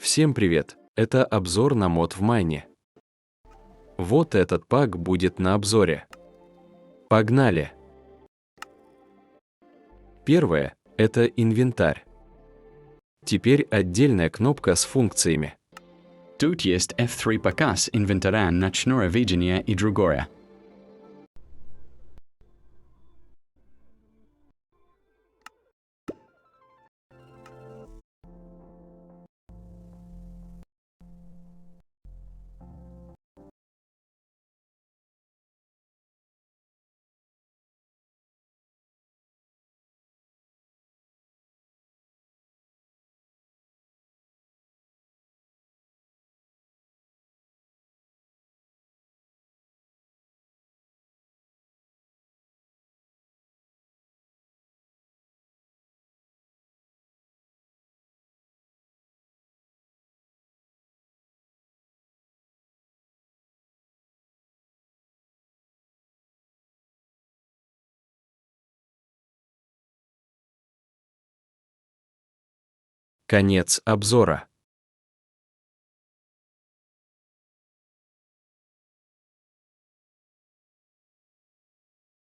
Всем привет! Это обзор на мод в Майне. Вот этот пак будет на обзоре. Погнали! Первое – это инвентарь. Теперь отдельная кнопка с функциями. Тут есть F3 показ инвентаря ночного видения и другое. Конец обзора.